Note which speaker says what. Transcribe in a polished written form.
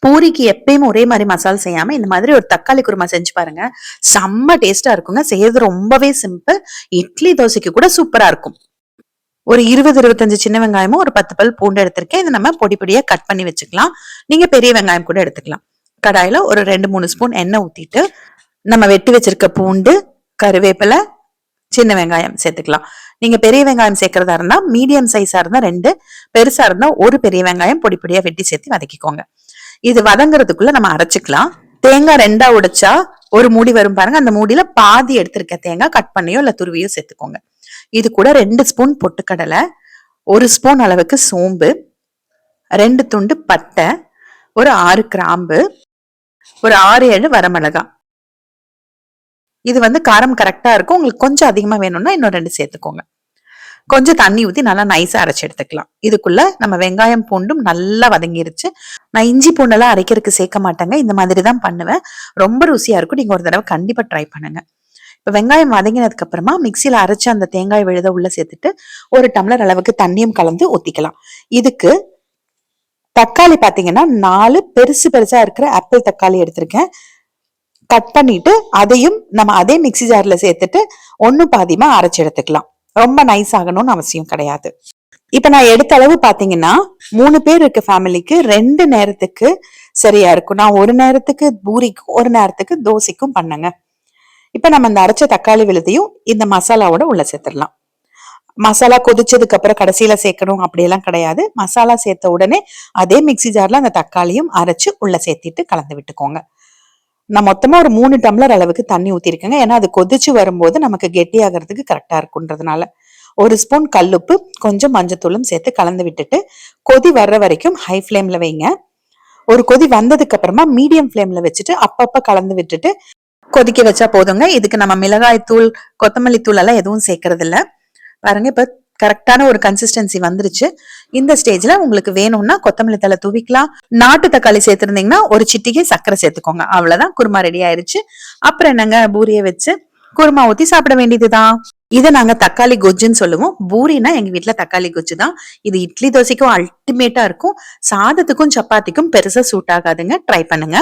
Speaker 1: பூரிக்கு எப்பயும் ஒரே மாதிரி மசாலா செய்யாம இந்த மாதிரி ஒரு தக்காளி குருமா செஞ்சு பாருங்க. செம்ம டேஸ்டா இருக்குங்க. செய்யறது ரொம்பவே சிம்பிள். இட்லி தோசைக்கு கூட சூப்பரா இருக்கும். ஒரு 20-25 சின்ன வெங்காயமும் ஒரு 10 பல் பூண்டு எடுத்திருக்கேன். இதை நம்ம பொடி பொடியா கட் பண்ணி வச்சுக்கலாம். நீங்க பெரிய வெங்காயம் கூட எடுத்துக்கலாம். கடாயில ஒரு 2-3 ஸ்பூன் எண்ணெய் ஊத்திட்டு நம்ம வெட்டி வச்சிருக்க பூண்டு, கருவேப்பிலை, சின்ன வெங்காயம் சேர்த்துக்கலாம். நீங்க பெரிய வெங்காயம் சேர்க்கறதா இருந்தா மீடியம் சைஸா இருந்தா 2, பெருசா இருந்தா ஒரு பெரிய வெங்காயம் பொடி பொடியா வெட்டி சேர்த்து வதக்கிக்கோங்க. இது வதங்குறதுக்குள்ள நம்ம அரைச்சுக்கலாம். தேங்காய் 2ஆ உடைச்சா ஒரு மூடி வரும் பாருங்க. அந்த மூடியில பாதி எடுத்திருக்க தேங்காய் கட் பண்ணியோ இல்ல துருவியோ சேர்த்துக்கோங்க. இது கூட 2 ஸ்பூன் பொட்டுக்கடலை, 1 ஸ்பூன் அளவுக்கு சோம்பு, 2 துண்டு பட்டை, ஒரு 6 கிராம்பு, ஒரு 6-7 வரமிளகா. இது காரம் கரெக்டா இருக்கும். உங்களுக்கு கொஞ்சம் அதிகமா வேணும்னா இன்னும் 2 சேர்த்துக்கோங்க. கொஞ்சம் தண்ணி ஊத்தி நல்லா நைஸா அரைச்சு எடுத்துக்கலாம். இதுக்குள்ள நம்ம வெங்காயம் பூண்டும் நல்லா வதங்கிருச்சு. நான் இஞ்சி பூண்டெல்லாம் அரைக்கிறதுக்கு சேர்க்க மாட்டேங்க. இந்த மாதிரி தான் பண்ணுவேன். ரொம்ப ருசியா இருக்கும். நீங்க ஒரு தடவை கண்டிப்பா ட்ரை பண்ணுங்க. இப்ப வெங்காயம் வதங்கினதுக்கு அப்புறமா மிக்சியில அரைச்சு அந்த தேங்காய் விழுத உள்ள சேர்த்துட்டு 1 டம்ளர் அளவுக்கு தண்ணியும் கலந்து ஊத்திக்கலாம். இதுக்கு தக்காளி பாத்தீங்கன்னா 4 பெருசு பெருசா இருக்கிற ஆப்பிள் தக்காளி எடுத்திருக்கேன். கட் பண்ணிட்டு அதையும் நம்ம அதே மிக்சி ஜார்ல சேர்த்துட்டு 1 பாதிமா அரைச்சு எடுத்துக்கலாம். ரொம்ப நைஸ் ஆகணும்னு அவசியம் கிடையாது. இப்ப நான் எடுத்த அளவு பாத்தீங்கன்னா 3 பேர் இருக்க ஃபேமிலிக்கு 2 நேரத்துக்கு சரியா இருக்கும். நான் ஒரு நேரத்துக்கு பூரிக்கும் ஒரு நேரத்துக்கு தோசைக்கும் பண்ணேங்க. இப்ப நம்ம இந்த அரைச்ச தக்காளி விழுதையும் இந்த மசாலாவோட உள்ள சேர்த்துடலாம். மசாலா கொதிச்சதுக்கு அப்புறம் கடைசியில சேர்க்கணும் அப்படியெல்லாம் கிடையாது. மசாலா சேர்த்த உடனே அதே மிக்சி ஜார்ல அந்த தக்காளியும் அரைச்சு உள்ள சேர்த்திட்டு கலந்து விட்டுக்கோங்க. நான் மொத்தமா ஒரு 3 டம்ளர் அளவுக்கு தண்ணி ஊத்திருக்கேங்க. ஏன்னா அது கொதிச்சு வரும்போது நமக்கு கெட்டியாகிறதுக்கு கரெக்டா இருக்குன்றதுனால. 1 ஸ்பூன் கல்லுப்பு, கொஞ்சம் மஞ்சத்தூளும் சேர்த்து கலந்து விட்டுட்டு கொதி வர்ற வரைக்கும் ஹை ஃப்ளேம்ல வைங்க. ஒரு கொதி வந்ததுக்கு அப்புறமா மீடியம் ஃப்ளேம்ல வச்சுட்டு அப்பப்ப கலந்து விட்டுட்டு கொதிக்க வச்சா போதுங்க. இதுக்கு நம்ம மிளகாய் தூள், கொத்தமல்லி தூள் எல்லாம் எதுவும் சேர்க்கறது இல்ல. பாருங்க, இப்ப கரெக்டான ஒரு கன்சிஸ்டன்சி வந்துருச்சு. இந்த ஸ்டேஜ்ல உங்களுக்கு வேணும்னா கொத்தமல்லி தழை தூவிக்கலாம். நாட்டு தக்காளி சேர்த்திருந்தீங்கன்னா ஒரு சிட்டிகை சர்க்கரை சேர்த்துக்கோங்க. அவ்வளவுதான், குருமா ரெடி ஆயிருச்சு. அப்புறம் என்னங்க, பூரியை வச்சு குருமா ஊத்தி சாப்பிட வேண்டியதுதான். இதை நாங்க தக்காளி கொஜ்ஜுன்னு சொல்லுவோம். பூரினா எங்க வீட்டுல தக்காளி கொஜ்ஜு தான். இது இட்லி தோசைக்கும் அல்டிமேட்டா இருக்கும். சாதத்துக்கும் சப்பாத்திக்கும் பெருசா சூட் ஆகாதுங்க. ட்ரை பண்ணுங்க.